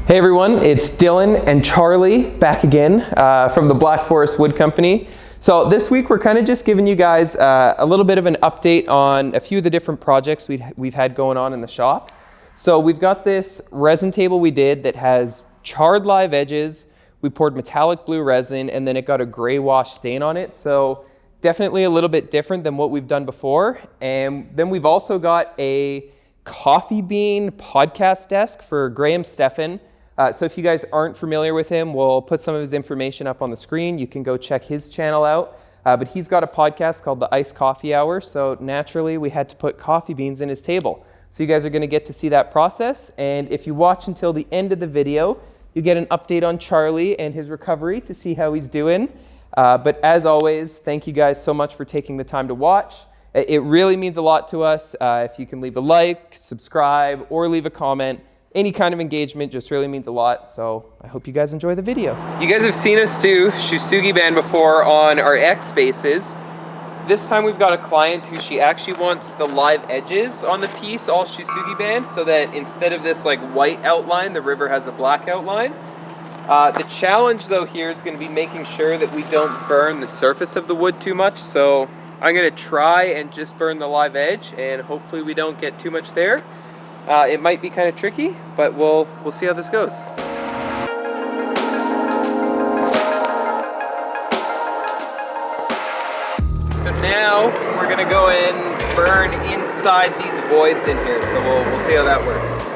Hey everyone, it's Dylan and Charlie back again from the Black Forest Wood Company. So this week we're kind of just giving you guys a little bit of an update on a few of the different projects we've had going on in the shop. So we've got this resin table we did that has charred live edges. We poured metallic blue resin and then it got a gray wash stain on it. So definitely a little bit different than what we've done before. And then we've also got a coffee bean podcast desk for Stephan. So if you guys aren't familiar with him, we'll put some of his information up on the screen. You can go check his channel out. But he's got a podcast called the Iced Coffee Hour. So naturally, we had to put coffee beans in his table. So you guys are going to get to see that process. And if you watch until the end of the video, you get an update on Charlie and his recovery to see how he's doing. But as always, thank you guys so much for taking the time to watch. It really means a lot to us. If you can leave a like, subscribe, or leave a comment. Any kind of engagement just really means a lot, so I hope you guys enjoy the video. You guys have seen us do Sugi band before on our X bases. This time we've got a client who she actually wants the live edges on the piece all Sugi band, so that instead of this like white outline, the river has a black outline. The challenge though here is going to be making sure that we don't burn the surface of the wood too much, so I'm going to try and just burn the live edge, and hopefully we don't get too much there. It might be kind of tricky, but we'll see how this goes. So now we're gonna go and burn inside these voids in here. So we'll see how that works.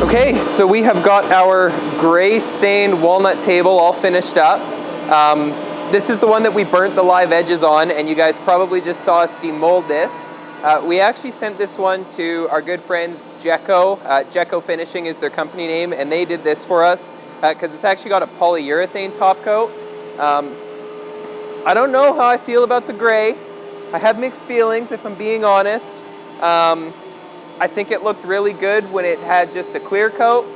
Okay, so we have got our gray stained walnut table all finished up. This is the one that we burnt the live edges on, and you guys probably just saw us demold this. We actually sent this one to our good friends Jekko. Jekko Finishing is their company name, and they did this for us because it's actually got a polyurethane top coat. I don't know how I feel about the gray. I have mixed feelings if I'm being honest. I think it looked really good when it had just a clear coat,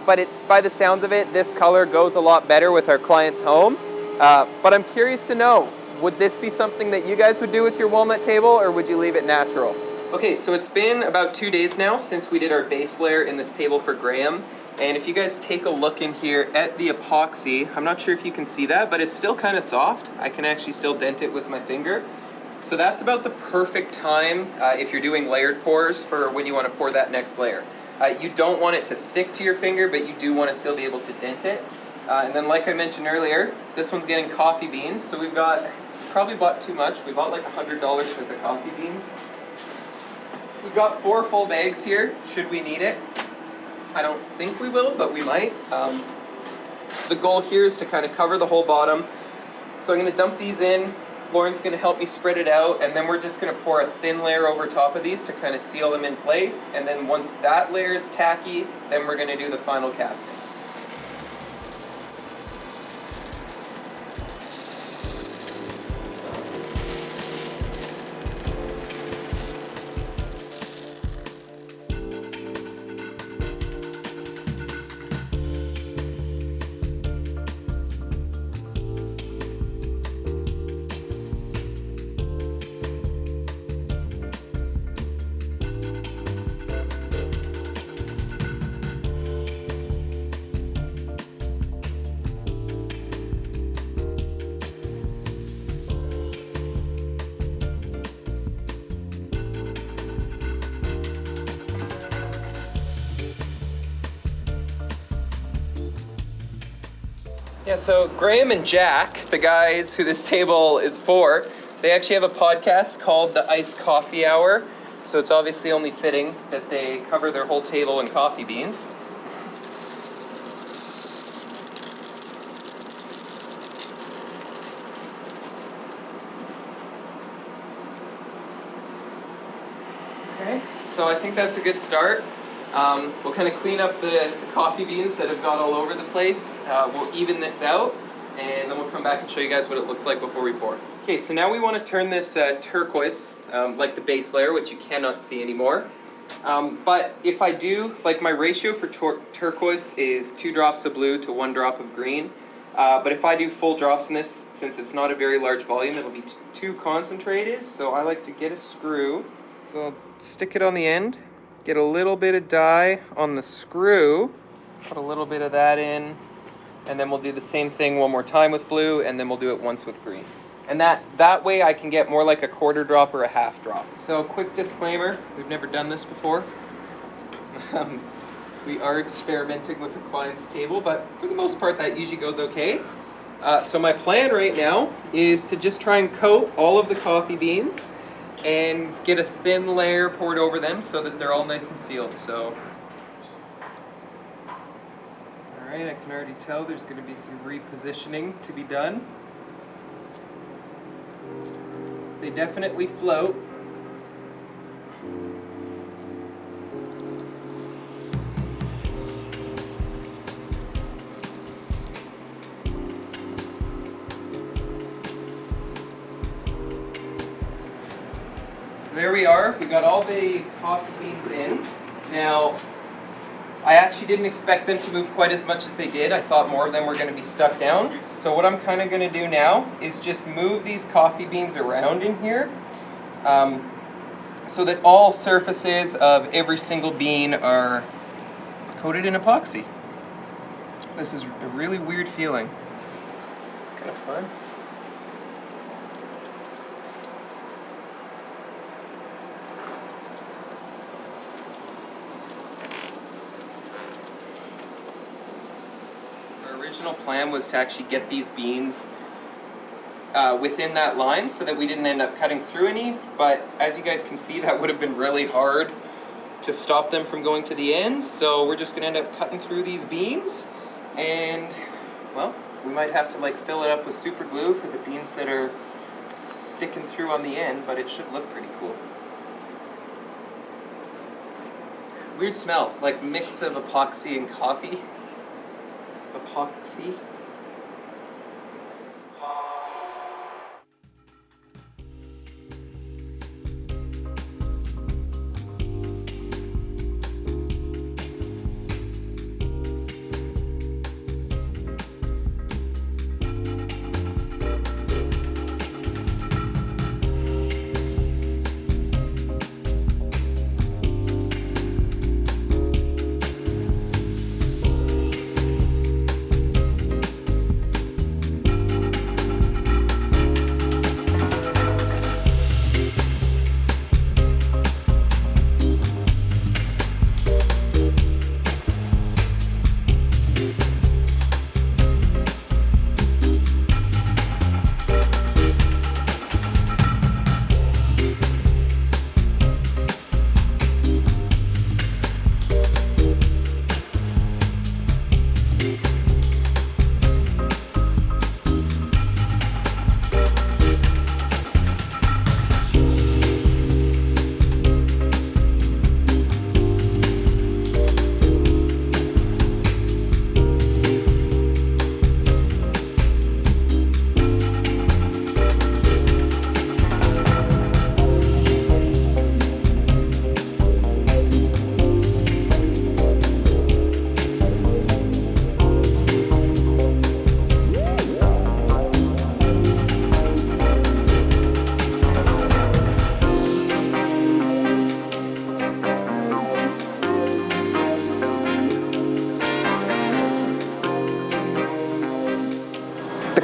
but it's, by the sounds of it, this color goes a lot better with our client's home. But I'm curious to know, would this be something that you guys would do with your walnut table, or would you leave it natural? Okay, so it's been about 2 days now since we did our base layer in this table for Graham. And if you guys take a look in here at the epoxy, I'm not sure if you can see that, but it's still kind of soft. I can actually still dent it with my finger. So that's about the perfect time if you're doing layered pours for when you want to pour that next layer. You don't want it to stick to your finger, but you do want to still be able to dent it. And then like I mentioned earlier, this one's getting coffee beans. So we've probably bought too much. We bought like $100 worth of coffee beans. We've got 4 full bags here, should we need it. I don't think we will, but we might. The goal here is to kind of cover the whole bottom. So I'm going to dump these in. Lauren's going to help me spread it out, and then we're just going to pour a thin layer over top of these to kind of seal them in place. And then once that layer is tacky, then we're going to do the final casting. Yeah, so Graham and Jack, the guys who this table is for, they actually have a podcast called The Iced Coffee Hour. So it's obviously only fitting that they cover their whole table in coffee beans. Okay, so I think that's a good start. We'll kind of clean up the coffee beans that have got all over the place. We'll even this out, and then we'll come back and show you guys what it looks like before we pour. Okay, so now we want to turn this turquoise, like the base layer, which you cannot see anymore. But if I do, like my ratio for turquoise is 2 drops of blue to 1 drop of green. But if I do full drops in this, since it's not a very large volume, it'll be too concentrated. So I like to get a screw. So I'll stick it on the end, get a little bit of dye on the screw, put a little bit of that in, and then we'll do the same thing one more time with blue, and then we'll do it once with green. And that way I can get more like a 1/4 drop or a 1/2 drop. So quick disclaimer, we've never done this before. We are experimenting with the client's table, but for the most part that usually goes okay. So my plan right now is to just try and coat all of the coffee beans and get a thin layer poured over them so that they're all nice and sealed. So, all right, I can already tell there's going to be some repositioning to be done. They definitely float. There we are. We got all the coffee beans in. Now, I actually didn't expect them to move quite as much as they did. I thought more of them were going to be stuck down. So what I'm kind of going to do now is just move these coffee beans around in here so that all surfaces of every single bean are coated in epoxy. This is a really weird feeling. It's kind of fun. Original plan was to actually get these beans within that line so that we didn't end up cutting through any, but as you guys can see, that would have been really hard to stop them from going to the end. So we're just going to end up cutting through these beans, and well, we might have to like fill it up with super glue for the beans that are sticking through on the end, but it should look pretty cool. Weird smell, like mix of epoxy and coffee. Epoxy.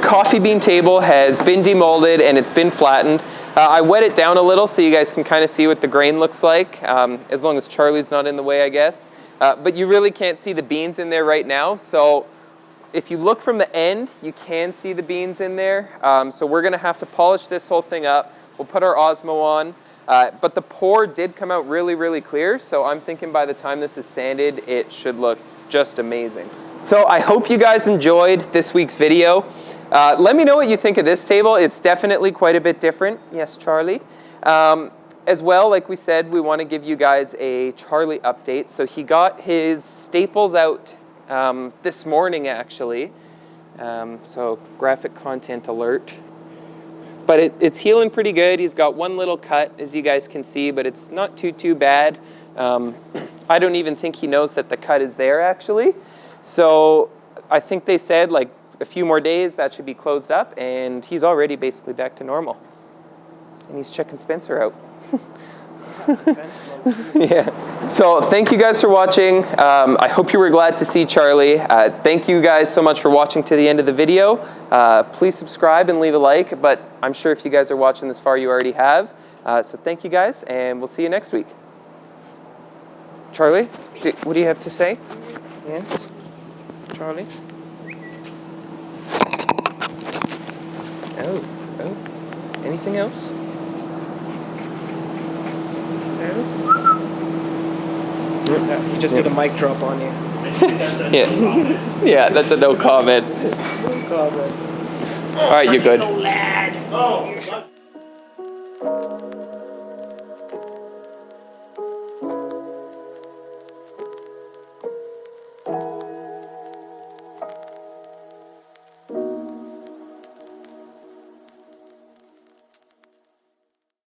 Coffee bean table has been demolded and it's been flattened. I wet it down a little so you guys can kind of see what the grain looks like, as long as Charlie's not in the way, I guess. But you really can't see the beans in there right now, so if you look from the end, you can see the beans in there. So we're gonna have to polish this whole thing up. We'll put our Osmo on. But the pour did come out really, really clear. So I'm thinking by the time this is sanded, it should look just amazing. So I hope you guys enjoyed this week's video. Let me know what you think of this table. It's definitely quite a bit different. Yes, Charlie. As well, like we said, we want to give you guys a Charlie update. So he got his staples out this morning, actually. So graphic content alert. But it's healing pretty good. He's got one little cut, as you guys can see, but it's not too bad. I don't even think he knows that the cut is there, actually. So I think they said like a few more days that should be closed up, and he's already basically back to normal. And he's checking Spencer out. Yeah. So thank you guys for watching. I hope you were glad to see Charlie. Thank you guys so much for watching to the end of the video. Please subscribe and leave a like, but I'm sure if you guys are watching this far, you already have. So thank you guys, and we'll see you next week. Charlie, what do you have to say? Yes? Charlie? Oh. Anything else? He just did a mic drop on you. Yeah, that's a no comment. No comment. All right, you're good. Lad. Oh.